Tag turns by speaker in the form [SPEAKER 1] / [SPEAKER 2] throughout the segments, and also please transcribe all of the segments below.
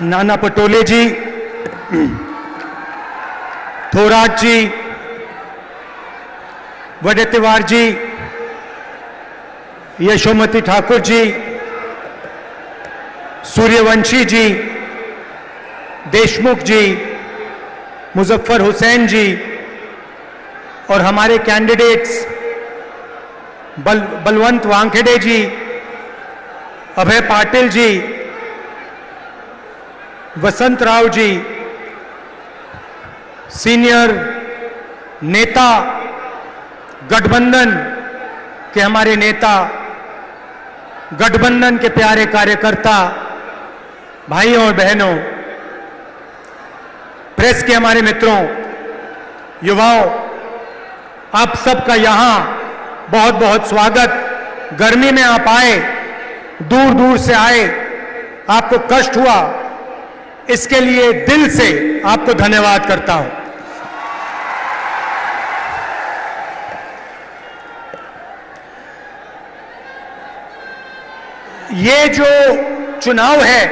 [SPEAKER 1] नाना पटोले जी, थोराट जी, वडेतिवार जी, यशोमती ठाकुर जी, सूर्यवंशी जी, देशमुख जी, मुजफ्फर हुसैन जी और हमारे कैंडिडेट्स बलवंत वानखेड़े जी, अभय पाटिल जी, वसंत राव जी, सीनियर नेता, गठबंधन के हमारे नेता, गठबंधन के प्यारे कार्यकर्ता, भाइयों और बहनों, प्रेस के हमारे मित्रों, युवाओं, आप सबका यहां बहुत बहुत स्वागत। गर्मी में आप आए, दूर दूर से आए, आपको कष्ट हुआ, इसके लिए दिल से आपको धन्यवाद करता हूं। ये जो चुनाव है,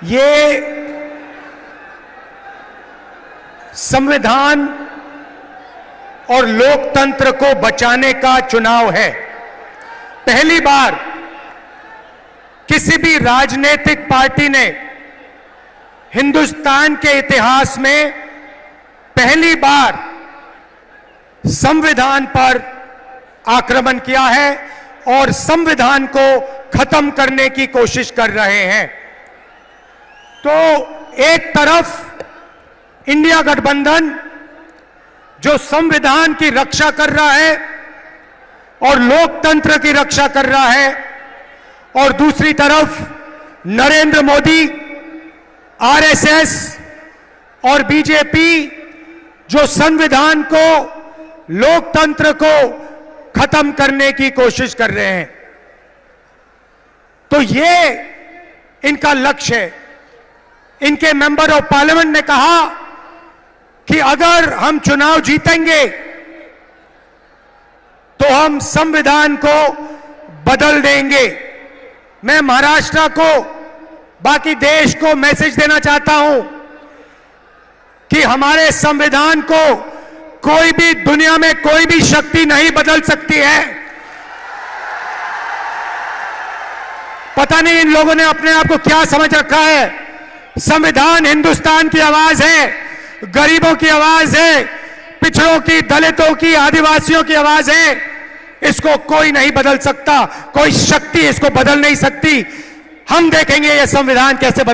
[SPEAKER 1] ये संविधान और लोकतंत्र को बचाने का चुनाव है। पहली बार किसी भी राजनीतिक पार्टी ने हिंदुस्तान के इतिहास में पहली बार संविधान पर आक्रमण किया है और संविधान को खत्म करने की कोशिश कर रहे हैं। तो एक तरफ इंडिया गठबंधन जो संविधान की रक्षा कर रहा है और लोकतंत्र की रक्षा कर रहा है, और दूसरी तरफ नरेंद्र मोदी, आरएसएस और बीजेपी जो संविधान को, लोकतंत्र को खत्म करने की कोशिश कर रहे हैं। तो ये इनका लक्ष्य है। इनके मेंबर ऑफ पार्लियामेंट ने कहा कि अगर हम चुनाव जीतेंगे तो हम संविधान को बदल देंगे। मैं महाराष्ट्र को, बाकी देश को मैसेज देना चाहता हूं कि हमारे संविधान को कोई भी, दुनिया में कोई भी शक्ति नहीं बदल सकती है। पता नहीं इन लोगों ने अपने आप को क्या समझ रखा है। संविधान हिंदुस्तान की आवाज है, गरीबों की आवाज है, पिछड़ों की, दलितों की, आदिवासियों की आवाज है। इसको कोई नहीं बदल सकता, कोई शक्ति इसको बदल नहीं सकती। हम देखेंगे यह संविधान कैसे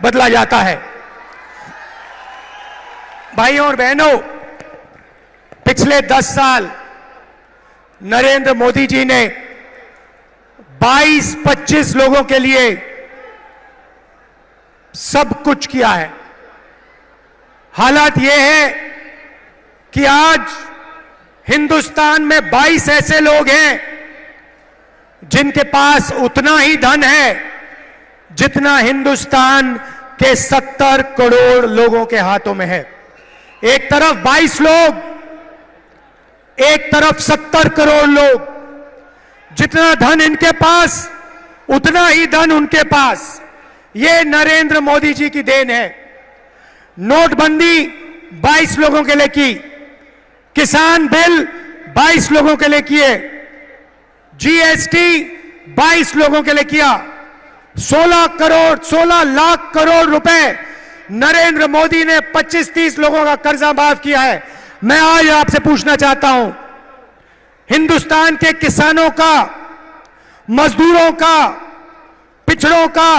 [SPEAKER 1] बदला जाता है। भाइयों और बहनों, पिछले 10 साल नरेंद्र मोदी जी ने 22-25 लोगों के लिए सब कुछ किया है। हालात यह है कि आज हिंदुस्तान में 22 ऐसे लोग हैं जिनके पास उतना ही धन है जितना हिंदुस्तान के 70 करोड़ लोगों के हाथों में है। एक तरफ 22 लोग, एक तरफ 70 करोड़ लोग। जितना धन इनके पास, उतना ही धन उनके पास। ये नरेंद्र मोदी जी की देन है। नोटबंदी 22 लोगों के लिए की, किसान बिल 22 लोगों के लिए किए, जीएसटी 22 लोगों के लिए किया, 16 लाख करोड़ रुपए नरेंद्र मोदी ने 25-30 लोगों का कर्जा माफ किया है। मैं आज आपसे पूछना चाहता हूं, हिंदुस्तान के किसानों का, मजदूरों का, पिछड़ों का,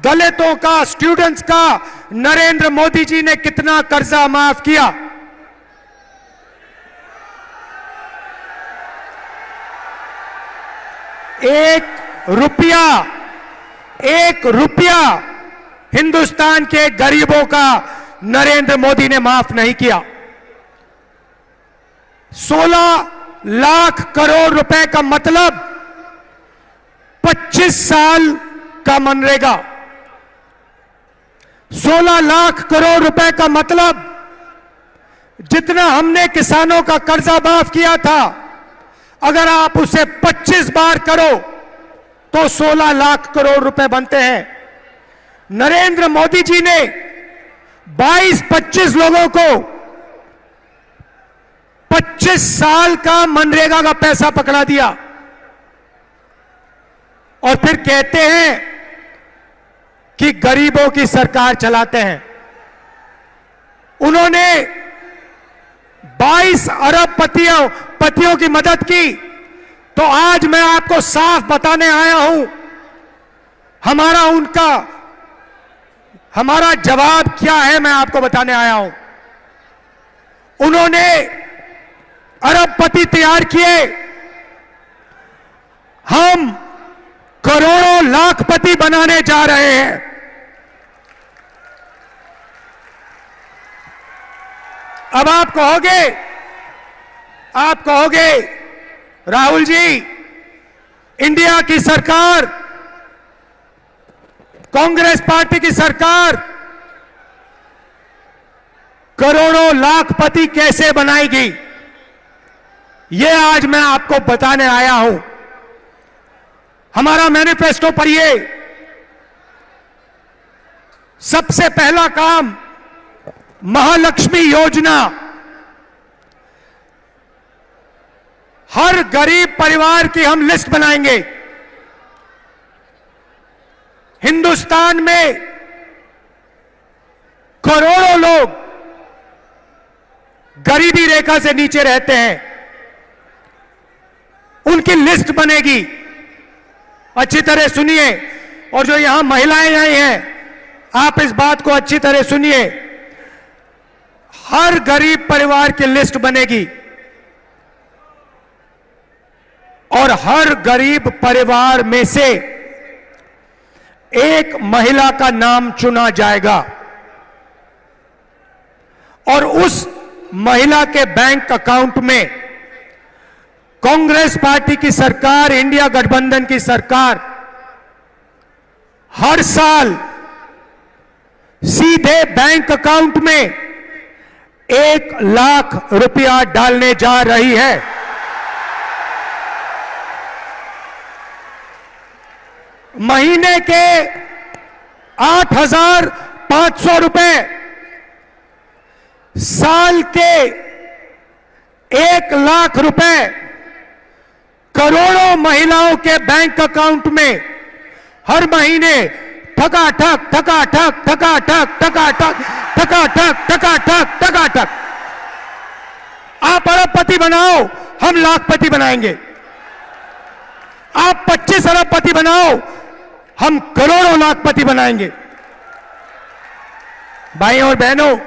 [SPEAKER 1] दलितों का, स्टूडेंट्स का नरेंद्र मोदी जी ने कितना कर्जा माफ किया? एक रुपया हिंदुस्तान के गरीबों का नरेंद्र मोदी ने माफ नहीं किया। 16 लाख करोड़ रुपए का मतलब 25 साल का मनरेगा। 16 लाख करोड़ रुपए का मतलब जितना हमने किसानों का कर्जा माफ किया था, अगर आप उसे 25 बार करो तो 16 लाख करोड़ रुपए बनते हैं। नरेंद्र मोदी जी ने 22-25 लोगों को 25 साल का मनरेगा का पैसा पकड़ा दिया और फिर कहते हैं कि गरीबों की सरकार चलाते हैं। उन्होंने 22 अरब पतियों की मदद की। तो आज मैं आपको साफ बताने आया हूं, हमारा जवाब क्या है, मैं आपको बताने आया हूं। उन्होंने अरबपति तैयार किए, हम करोड़ों लाखपति बनाने जा रहे हैं। अब आप कहोगे राहुल जी, इंडिया की सरकार, कांग्रेस पार्टी की सरकार करोड़ों लाखपति कैसे बनाएगी? यह आज मैं आपको बताने आया हूं। हमारा मैनिफेस्टो पढ़िए। सबसे पहला काम महालक्ष्मी योजना। हर गरीब परिवार की हम लिस्ट बनाएंगे। हिंदुस्तान में करोड़ों लोग गरीबी रेखा से नीचे रहते हैं, उनकी लिस्ट बनेगी। अच्छी तरह सुनिए, और जो यहां महिलाएं आई हैं, आप इस बात को अच्छी तरह सुनिए। हर गरीब परिवार की लिस्ट बनेगी और हर गरीब परिवार में से एक महिला का नाम चुना जाएगा और उस महिला के बैंक अकाउंट में कांग्रेस पार्टी की सरकार, इंडिया गठबंधन की सरकार हर साल सीधे बैंक अकाउंट में 1 लाख रुपया डालने जा रही है। महीने के 8,500 रुपए, साल के 1 लाख रुपए करोड़ों महिलाओं के बैंक अकाउंट में हर महीने ठकाठक ठकाठक ठकाठक ठकाठक ठकाठक ठकाठक ठकाठक। आप अरबपति बनाओ, हम लाखपति बनाएंगे। आप 25 अरबपति बनाओ, हम करोड़ों लाखपति बनाएंगे। भाइयों और बहनों,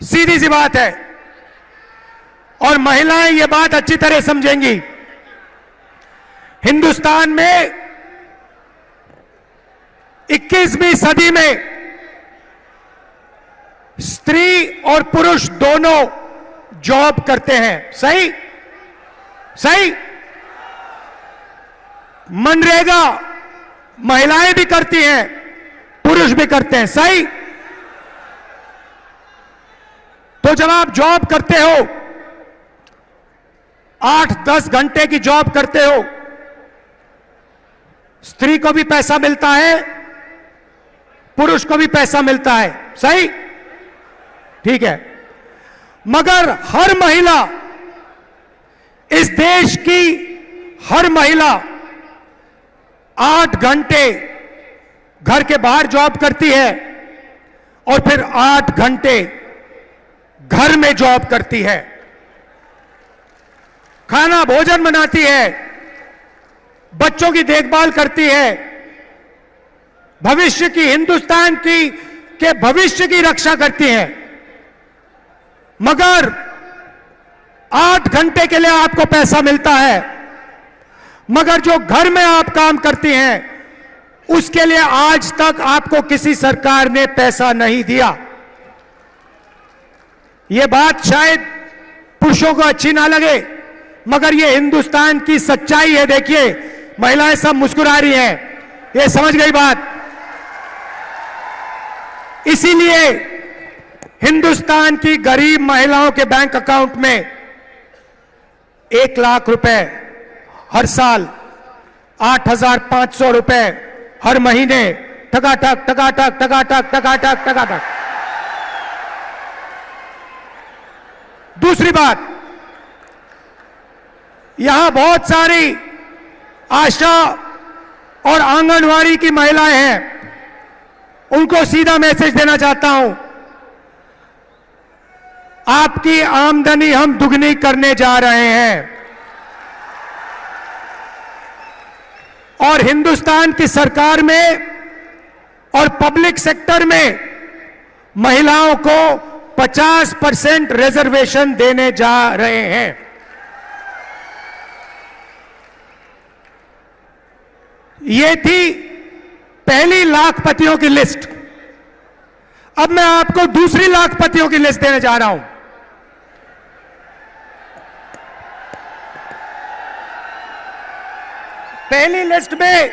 [SPEAKER 1] सीधी सी बात है और महिलाएं ये बात अच्छी तरह समझेंगी। हिंदुस्तान में 21वीं सदी में स्त्री और पुरुष दोनों जॉब करते हैं। सही? मनरेगा महिलाएं भी करती हैं, पुरुष भी करते हैं। सही? तो जब आप जॉब करते हो, 8-10 घंटे की जॉब करते हो, स्त्री को भी पैसा मिलता है, पुरुष को भी पैसा मिलता है। सही? ठीक है। मगर हर महिला, इस देश की हर महिला 8 घंटे घर के बाहर जॉब करती है और फिर 8 घंटे घर में जॉब करती है। खाना भोजन बनाती है, बच्चों की देखभाल करती है, भविष्य की, हिंदुस्तान के भविष्य की रक्षा करती है। मगर 8 घंटे के लिए आपको पैसा मिलता है, मगर जो घर में आप काम करती हैं उसके लिए आज तक आपको किसी सरकार ने पैसा नहीं दिया। यह बात शायद पुरुषों को अच्छी ना लगे, मगर यह हिंदुस्तान की सच्चाई है। देखिए, महिलाएं सब मुस्कुरा रही हैं, ये समझ गई बात। इसीलिए हिंदुस्तान की गरीब महिलाओं के बैंक अकाउंट में 1 लाख रुपए हर साल 8,500 रुपए हर महीने, टकाटक टकाटक टकाटक टकाटक टकाटक। दूसरी बात, यहां बहुत सारी आशा और आंगनवाड़ी की महिलाएं हैं, उनको सीधा मैसेज देना चाहता हूं, आपकी आमदनी हम दुगनी करने जा रहे हैं और हिंदुस्तान की सरकार में और पब्लिक सेक्टर में महिलाओं को 50% रिजर्वेशन देने जा रहे हैं। ये थी पहली लाखपतियों की लिस्ट। अब मैं आपको दूसरी लाखपतियों की लिस्ट देने जा रहा हूं। पहली लिस्ट में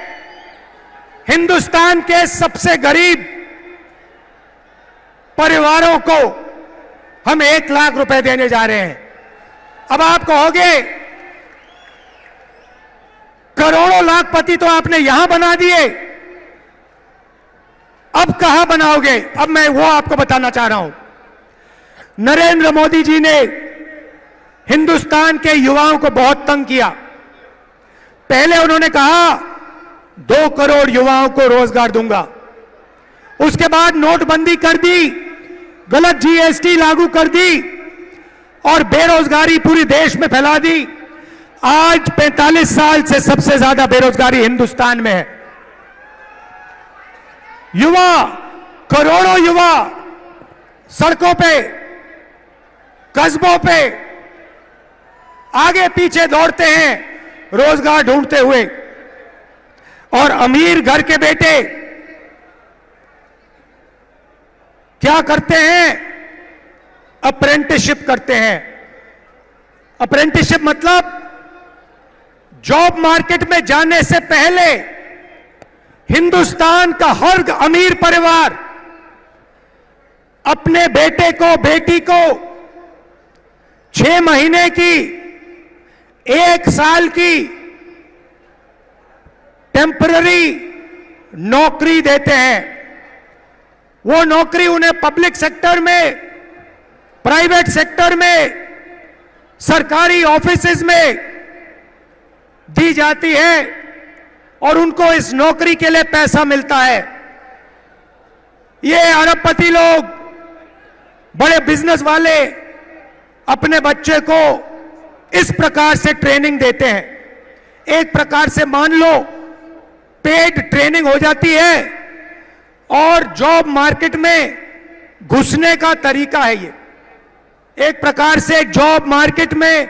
[SPEAKER 1] हिंदुस्तान के सबसे गरीब परिवारों को हम 1 लाख रुपए देने जा रहे हैं। अब आप कहोगे करोड़ों लाखपति तो आपने यहां बना दिए, अब कहां बनाओगे? अब मैं वो आपको बताना चाह रहा हूं। नरेंद्र मोदी जी ने हिंदुस्तान के युवाओं को बहुत तंग किया। पहले उन्होंने कहा 2 करोड़ युवाओं को रोजगार दूंगा, उसके बाद नोटबंदी कर दी, गलत जीएसटी लागू कर दी और बेरोजगारी पूरी देश में फैला दी। आज 45 साल से सबसे ज्यादा बेरोजगारी हिंदुस्तान में है। युवा, करोड़ों युवा सड़कों पे, कस्बों पे आगे पीछे दौड़ते हैं रोजगार ढूंढते हुए, और अमीर घर के बेटे क्या करते हैं? अप्रेंटिसशिप करते हैं। अप्रेंटिसशिप मतलब जॉब मार्केट में जाने से पहले हिंदुस्तान का हर अमीर परिवार अपने बेटे को, बेटी को 6 महीने की, 1 साल की टेम्पररी नौकरी देते हैं। वो नौकरी उन्हें पब्लिक सेक्टर में, प्राइवेट सेक्टर में, सरकारी ऑफिसेज में दी जाती है और उनको इस नौकरी के लिए पैसा मिलता है। ये अरबपति लोग, बड़े बिजनेस वाले अपने बच्चे को इस प्रकार से ट्रेनिंग देते हैं। एक प्रकार से मान लो पेड ट्रेनिंग हो जाती है और जॉब मार्केट में घुसने का तरीका है ये। एक प्रकार से जॉब मार्केट में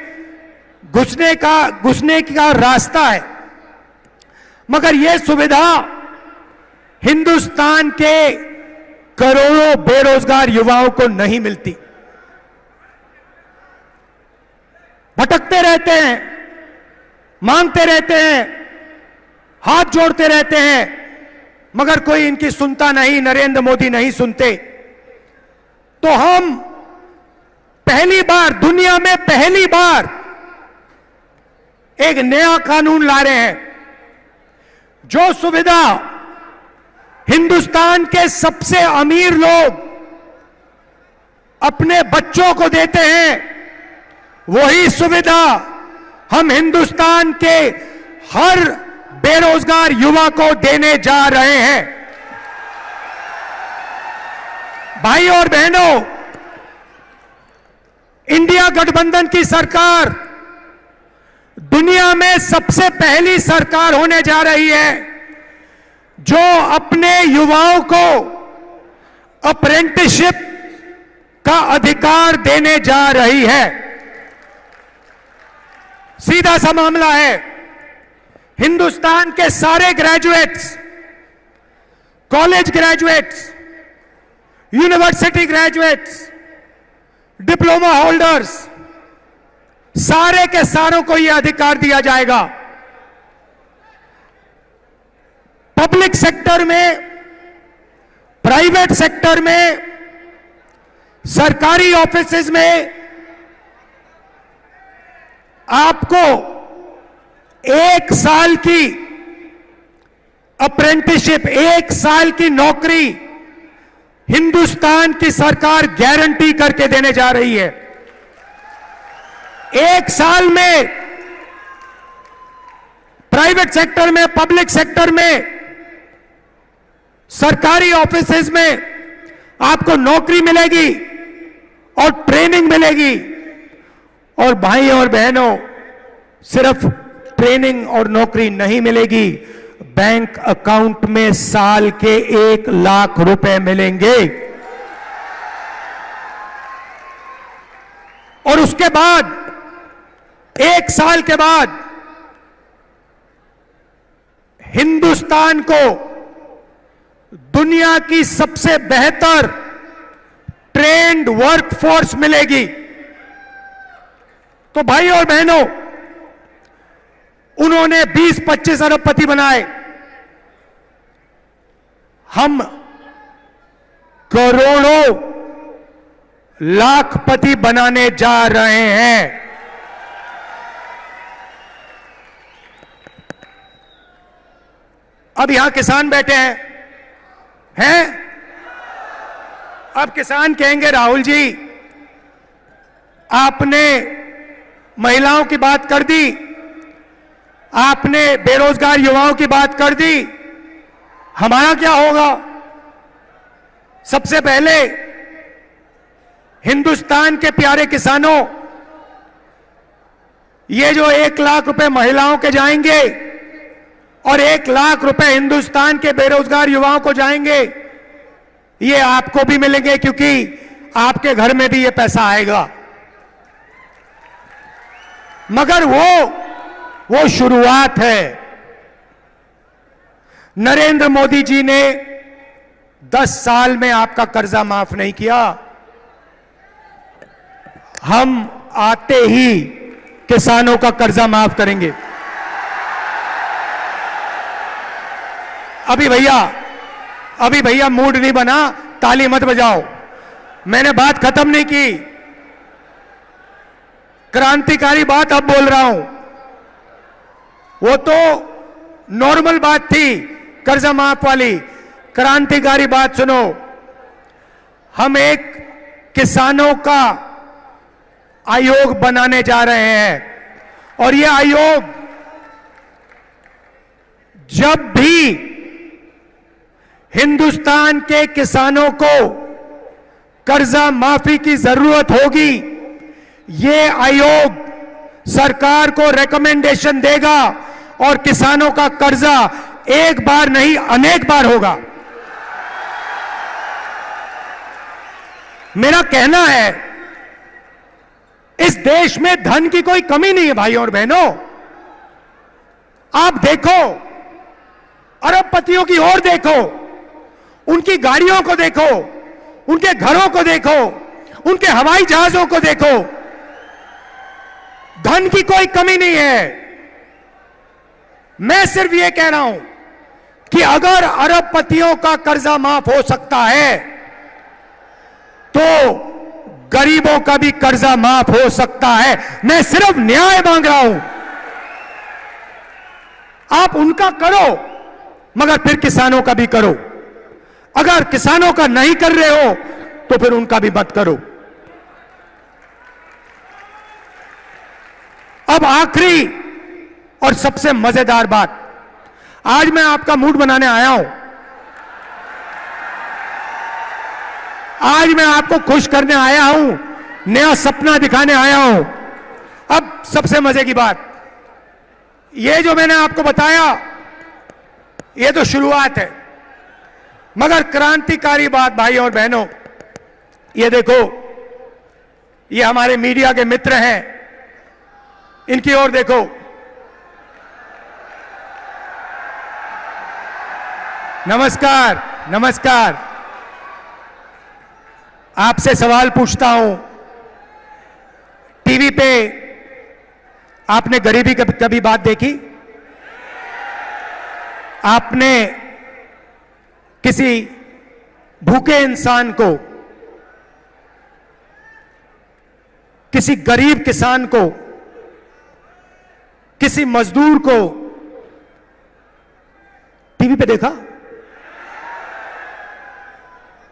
[SPEAKER 1] घुसने का रास्ता है। मगर यह सुविधा हिंदुस्तान के करोड़ों बेरोजगार युवाओं को नहीं मिलती। भटकते रहते हैं, मांगते रहते हैं, हाथ जोड़ते रहते हैं, मगर कोई इनकी सुनता नहीं, नरेंद्र मोदी नहीं सुनते। तो हम पहली बार, दुनिया में पहली बार एक नया कानून ला रहे हैं, जो सुविधा हिंदुस्तान के सबसे अमीर लोग अपने बच्चों को देते हैं, वही सुविधा हम हिंदुस्तान के हर बेरोजगार युवा को देने जा रहे हैं। भाई और बहनों, इंडिया गठबंधन की सरकार दुनिया में सबसे पहली सरकार होने जा रही है जो अपने युवाओं को अप्रेंटिसशिप का अधिकार देने जा रही है। सीधा सा मामला है, हिंदुस्तान के सारे graduates, college graduates, university graduates, diploma holders, सारे के सारों को यह अधिकार दिया जाएगा। पब्लिक सेक्टर में, प्राइवेट सेक्टर में, सरकारी ऑफिसेज में आपको 1 साल की अप्रेंटिसशिप, 1 साल की नौकरी हिंदुस्तान की सरकार गारंटी करके देने जा रही है। 1 साल में प्राइवेट सेक्टर में, पब्लिक सेक्टर में, सरकारी ऑफिसेज में आपको नौकरी मिलेगी और ट्रेनिंग मिलेगी। और भाई और बहनों, सिर्फ ट्रेनिंग और नौकरी नहीं मिलेगी, बैंक अकाउंट में साल के 1 लाख रुपए मिलेंगे। और उसके बाद 1 साल के बाद हिंदुस्तान को दुनिया की सबसे बेहतर ट्रेंड वर्कफोर्स मिलेगी। तो भाई और बहनों, उन्होंने 20-25 अरबपति बनाए, हम करोड़ों लाखपति बनाने जा रहे हैं। अब यहां किसान बैठे हैं? अब किसान कहेंगे, राहुल जी आपने महिलाओं की बात कर दी, आपने बेरोजगार युवाओं की बात कर दी, हमारा क्या होगा? सबसे पहले हिंदुस्तान के प्यारे किसानों, ये जो 1 लाख रुपए महिलाओं के जाएंगे और 1 लाख रुपए हिंदुस्तान के बेरोजगार युवाओं को जाएंगे, ये आपको भी मिलेंगे, क्योंकि आपके घर में भी ये पैसा आएगा। मगर वो शुरुआत है। नरेंद्र मोदी जी ने 10 साल में आपका कर्जा माफ नहीं किया। हम आते ही किसानों का कर्जा माफ करेंगे। अभी भैया मूड नहीं बना, ताली मत बजाओ, मैंने बात खत्म नहीं की। क्रांतिकारी बात अब बोल रहा हूं। वो तो नॉर्मल बात थी, कर्जा माफ वाली। क्रांतिकारी बात सुनो। हम एक किसानों का आयोग बनाने जा रहे हैं, और यह आयोग जब भी हिंदुस्तान के किसानों को कर्जा माफी की जरूरत होगी, ये आयोग सरकार को रिकमेंडेशन देगा और किसानों का कर्जा एक बार नहीं अनेक बार होगा। मेरा कहना है, इस देश में धन की कोई कमी नहीं है भाइयों और बहनों। आप देखो, अरबपतियों की ओर देखो, उनकी गाड़ियों को देखो, उनके घरों को देखो, उनके हवाई जहाजों को देखो। धन की कोई कमी नहीं है। मैं सिर्फ यह कह रहा हूं कि अगर अरबपतियों का कर्जा माफ हो सकता है, तो गरीबों का भी कर्जा माफ हो सकता है। मैं सिर्फ न्याय मांग रहा हूं। आप उनका करो, मगर फिर किसानों का भी करो। अगर किसानों का नहीं कर रहे हो, तो फिर उनका भी मत करो। अब आखिरी और सबसे मजेदार बात, आज मैं आपका मूड बनाने आया हूं। आज मैं आपको खुश करने आया हूं, नया सपना दिखाने आया हूं। अब सबसे मजे की बात, ये जो मैंने आपको बताया, ये तो शुरुआत है, मगर क्रांतिकारी बात भाई और बहनों, ये देखो, ये हमारे मीडिया के मित्र हैं, इनकी ओर देखो। नमस्कार, नमस्कार। आपसे सवाल पूछता हूं, टीवी पे आपने गरीबी कभी बात देखी? आपने किसी भूखे इंसान को, किसी गरीब किसान को, किसी मजदूर को टीवी पे देखा?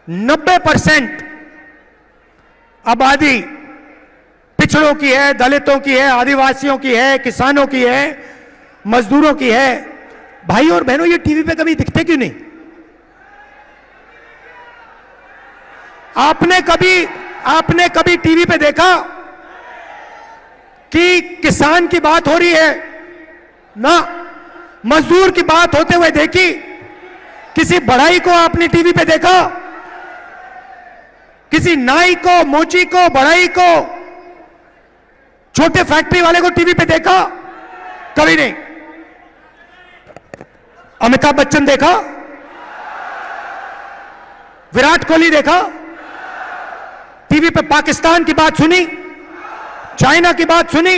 [SPEAKER 1] 90% आबादी पिछड़ों की है, दलितों की है, आदिवासियों की है, किसानों की है, मजदूरों की है। भाई और बहनों, ये टीवी पे कभी दिखते क्यों नहीं? आपने कभी टीवी पे देखा कि किसान की बात हो रही है? ना। मजदूर की बात होते हुए देखी? किसी बढ़ई को आपने टीवी पे देखा? किसी नाई को, मोची को, बढ़ई को, छोटे फैक्ट्री वाले को टीवी पे देखा? कभी नहीं। अमिताभ बच्चन देखा? विराट कोहली देखा? टीवी पे पाकिस्तान की बात सुनी, चाइना की बात सुनी,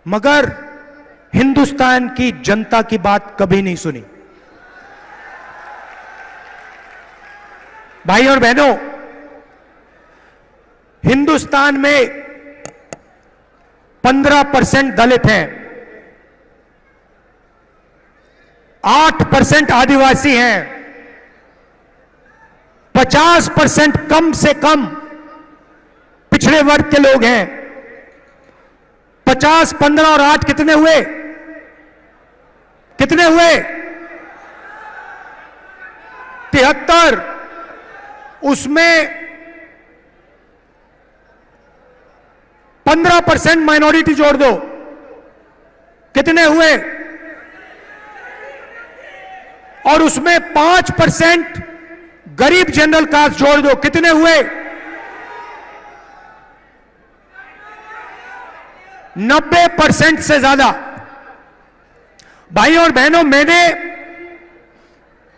[SPEAKER 1] मगर हिंदुस्तान की जनता की बात कभी नहीं सुनी। भाई और बहनों, हिंदुस्तान में 15% दलित हैं, 8% आदिवासी हैं, 50% कम से कम पिछड़े वर्ग के लोग हैं। 50, 15 और 8 कितने हुए? कितने हुए? 73। उसमें 15% माइनॉरिटी जोड़ दो, कितने हुए? और उसमें 5% गरीब जनरल कास्ट जोड़ दो, कितने हुए? 90% से ज्यादा। भाई और बहनों, मैंने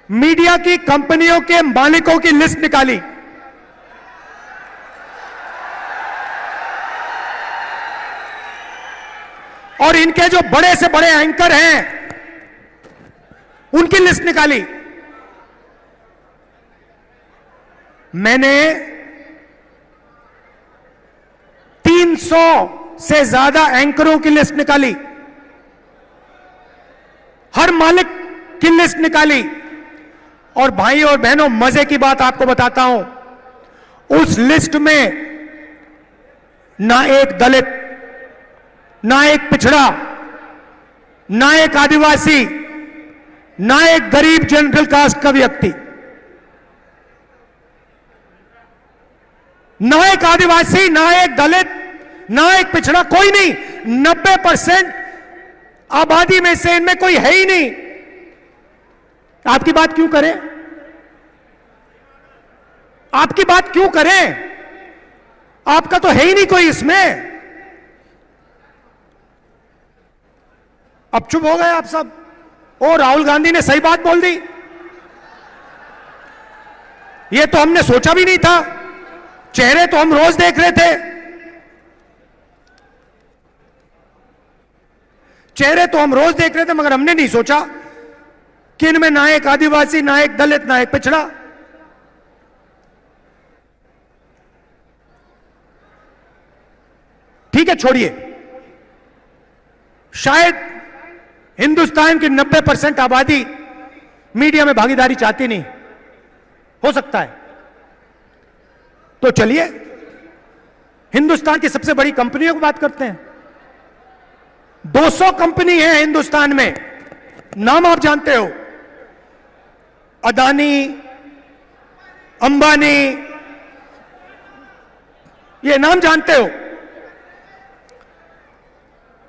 [SPEAKER 1] मीडिया की कंपनियों के मालिकों की लिस्ट निकाली। और इनके जो बड़े से बड़े एंकर हैं, उनकी लिस्ट निकाली। मैंने 300 से ज्यादा एंकरों की लिस्ट निकाली, हर मालिक की लिस्ट निकाली। और भाई और बहनों, मजे की बात आपको बताता हूं, उस लिस्ट में ना एक दलित, ना एक पिछड़ा, ना एक आदिवासी, ना एक गरीब जनरल कास्ट का व्यक्ति, ना एक आदिवासी, ना एक दलित, ना एक पिछड़ा, कोई नहीं। 90% आबादी में से इनमें कोई है ही नहीं। आपकी बात क्यों करें? आपकी बात क्यों करें? आपका तो है ही नहीं कोई इसमें। अब चुप हो गए आप सब। ओ, राहुल गांधी ने सही बात बोल दी, ये तो हमने सोचा भी नहीं था। चेहरे तो हम रोज देख रहे थे, चेहरे तो हम रोज देख रहे थे, मगर हमने नहीं सोचा कि इनमें ना एक आदिवासी, ना एक दलित, ना एक पिछड़ा। ठीक है, छोड़िए। शायद हिंदुस्तान की 90% आबादी मीडिया में भागीदारी चाहती नहीं, हो सकता है। तो चलिए हिंदुस्तान की सबसे बड़ी कंपनियों की बात करते हैं। 200 कंपनी है हिंदुस्तान में, नाम आप जानते हो, अदानी, अंबानी, ये नाम जानते हो।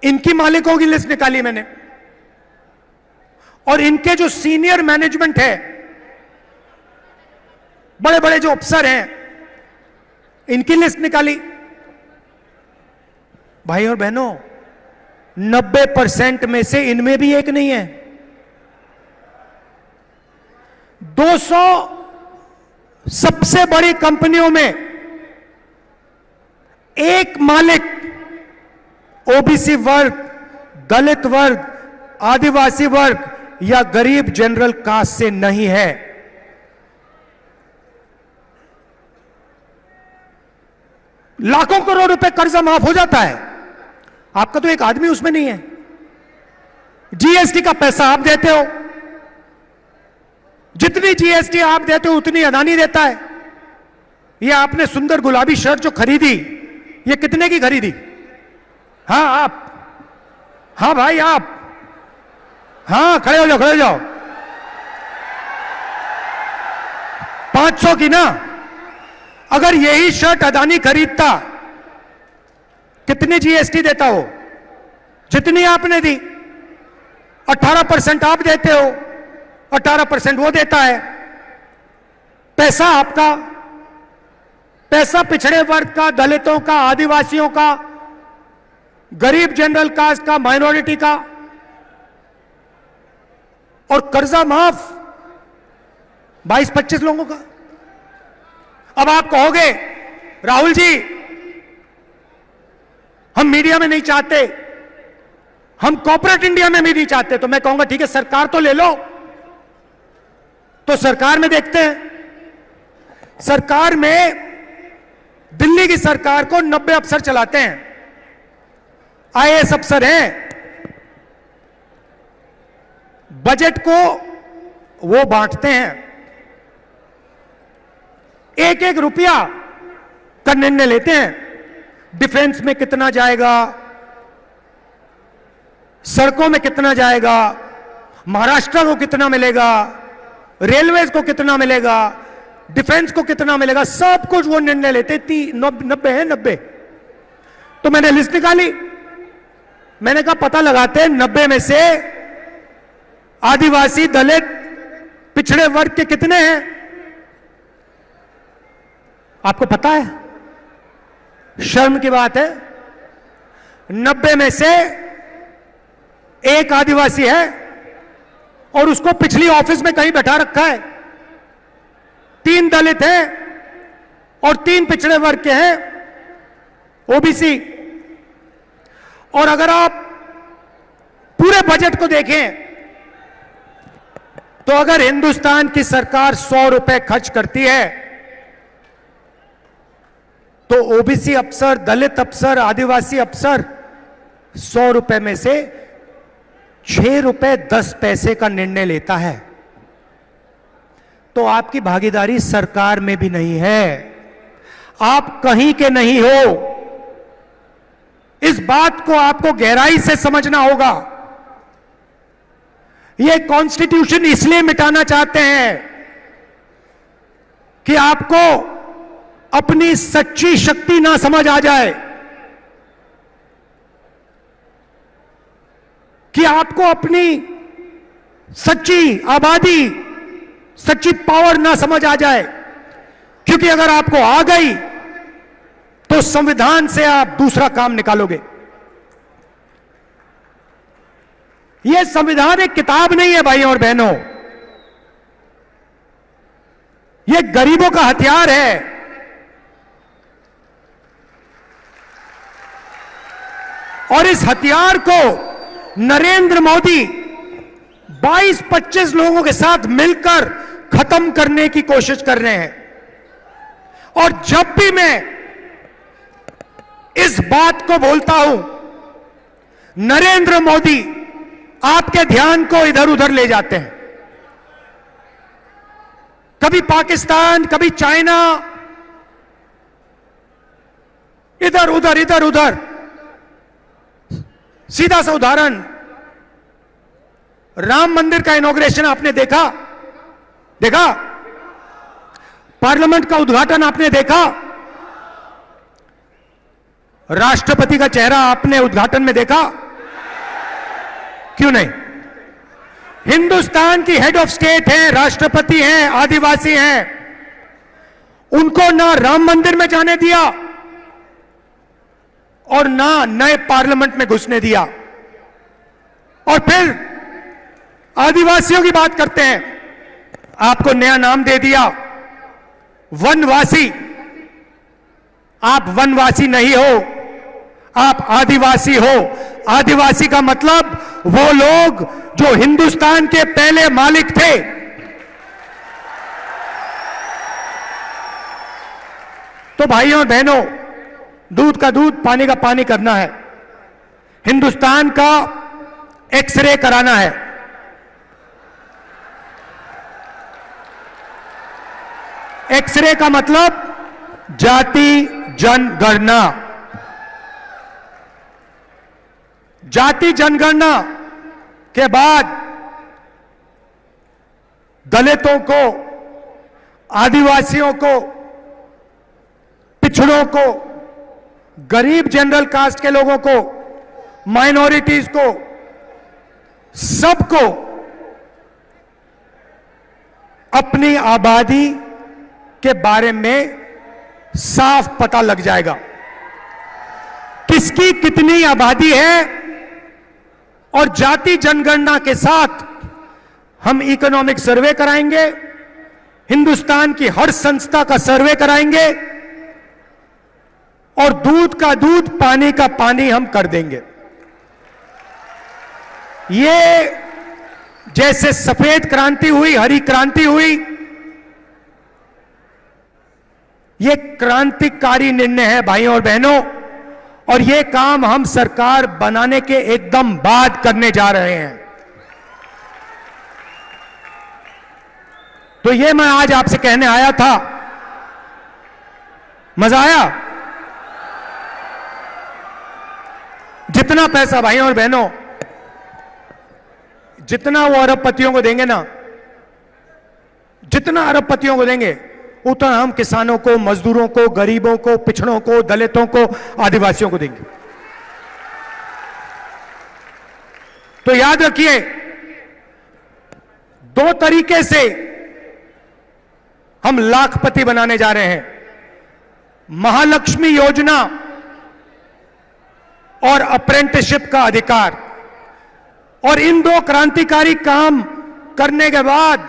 [SPEAKER 1] इनकी मालिकों की लिस्ट निकाली मैंने, और इनके जो सीनियर मैनेजमेंट है, बड़े बड़े जो अफसर हैं, इनकी लिस्ट निकाली। भाई और बहनों, 90% में से इनमें भी एक नहीं है। 200 सबसे बड़ी कंपनियों में एक मालिक ओबीसी वर्ग, दलित वर्ग, आदिवासी वर्ग या गरीब जनरल कास्ट से नहीं है। लाखों करोड़ रुपए कर्जा माफ हो जाता है, आपका तो एक आदमी उसमें नहीं है। जीएसटी का पैसा आप देते हो, जितनी जीएसटी आप देते हो उतनी अदानी देता है। ये आपने सुंदर गुलाबी शर्ट जो खरीदी, ये कितने की खरीदी? हाँ आप, हाँ भाई आप, हाँ खड़े हो जाओ, खड़े हो जाओ। 500 की ना? अगर यही शर्ट अदानी खरीदता कितनी जीएसटी देता हो? जितनी आपने दी। 18% आप देते हो, 18% वो देता है। पैसा आपका, पैसा पिछड़े वर्ग का, दलितों का, आदिवासियों का, गरीब जनरल कास्ट का, माइनॉरिटी का। और कर्जा माफ 22-25 लोगों का। अब आप कहोगे राहुल जी हम मीडिया में नहीं चाहते, हम कॉर्पोरेट इंडिया में भी नहीं चाहते, तो मैं कहूंगा ठीक है सरकार तो ले लो। तो सरकार में देखते हैं। सरकार में दिल्ली की सरकार को 90 अफसर चलाते हैं, आईएएस अफसर हैं। बजट को वो बांटते हैं, एक एक रुपया का निर्णय लेते हैं। डिफेंस में कितना जाएगा, सड़कों में कितना जाएगा, महाराष्ट्र को कितना मिलेगा, रेलवेज को कितना मिलेगा, डिफेंस को कितना मिलेगा, सब कुछ वो निर्णय लेते। 90 है 90। तो मैंने लिस्ट निकाली, मैंने कहा पता लगाते हैं 90 में से आदिवासी, दलित, पिछड़े वर्ग के कितने हैं। आपको पता है? शर्म की बात है, 90 में से एक आदिवासी है और उसको पिछली ऑफिस में कहीं बैठा रखा है। 3 दलित हैं और 3 पिछड़े वर्ग के हैं, ओबीसी। और अगर आप पूरे बजट को देखें तो अगर हिंदुस्तान की सरकार 100 रुपए खर्च करती है तो ओबीसी अफसर, दलित अफसर, आदिवासी अफसर 100 रुपए में से 6 रुपए 10 पैसे का निर्णय लेता है। तो आपकी भागीदारी सरकार में भी नहीं है, आप कहीं के नहीं हो। इस बात को आपको गहराई से समझना होगा। यह कॉन्स्टिट्यूशन इसलिए मिटाना चाहते हैं कि आपको अपनी सच्ची शक्ति ना समझ आ जाए, कि आपको अपनी सच्ची आबादी, सच्ची पावर ना समझ आ जाए। क्योंकि अगर आपको आ गई तो संविधान से आप दूसरा काम निकालोगे। यह संविधान एक किताब नहीं है भाइयों और बहनों, यह गरीबों का हथियार है। और इस हथियार को नरेंद्र मोदी 22-25 लोगों के साथ मिलकर खत्म करने की कोशिश कर रहे हैं। और जब भी मैं इस बात को बोलता हूं, नरेंद्र मोदी आपके ध्यान को इधर उधर ले जाते हैं। कभी पाकिस्तान, कभी चाइना, इधर उधर इधर उधर। सीधा सा उदाहरण, राम मंदिर का इनॉग्रेशन आपने देखा? पार्लियामेंट का उद्घाटन आपने देखा? राष्ट्रपति का चेहरा आपने उद्घाटन में देखा? क्यों नहीं? हिंदुस्तान की हेड ऑफ स्टेट हैं, राष्ट्रपति हैं, आदिवासी हैं, उनको ना राम मंदिर में जाने दिया और ना नए पार्लियामेंट में घुसने दिया। और फिर आदिवासियों की बात करते हैं, आपको नया नाम दे दिया वनवासी। आप वनवासी नहीं हो, आप आदिवासी हो। आदिवासी का मतलब वो लोग जो हिंदुस्तान के पहले मालिक थे। तो भाइयों बहनों, दूध का दूध, पानी का पानी करना है। हिंदुस्तान का एक्सरे कराना है। एक्सरे का मतलब जाति जनगणना। जाति जनगणना के बाद दलितों को, आदिवासियों को, पिछड़ों को, गरीब जनरल कास्ट के लोगों को, माइनॉरिटीज को, सबको अपनी आबादी के बारे में साफ पता लग जाएगा, किसकी कितनी आबादी है। और जाति जनगणना के साथ हम इकोनॉमिक सर्वे कराएंगे, हिंदुस्तान की हर संस्था का सर्वे कराएंगे और दूध का दूध, पानी का पानी हम कर देंगे। ये जैसे सफेद क्रांति हुई, हरी क्रांति हुई, ये क्रांतिकारी निर्णय है भाइयों और बहनों, और ये काम हम सरकार बनाने के एकदम बाद करने जा रहे हैं। तो ये मैं आज आपसे कहने आया था। मजा आया? जितना पैसा भाइयों और बहनों, जितना वो अरबपतियों को देंगे ना, जितना अरबपतियों को देंगे, उतना हम किसानों को, मजदूरों को, गरीबों को, पिछड़ों को, दलितों को, आदिवासियों को देंगे। तो याद रखिए, दो तरीके से हम लाखपति बनाने जा रहे हैं। महालक्ष्मी योजना और अप्रेंटिसशिप का अधिकार। और इन दो क्रांतिकारी काम करने के बाद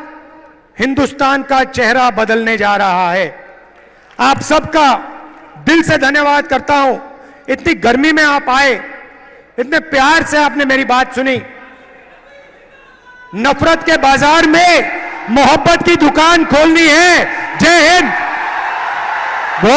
[SPEAKER 1] हिंदुस्तान का चेहरा बदलने जा रहा है। आप सबका दिल से धन्यवाद करता हूं। इतनी गर्मी में आप आए, इतने प्यार से आपने मेरी बात सुनी। नफरत के बाजार में मोहब्बत की दुकान खोलनी है। जय हिंद।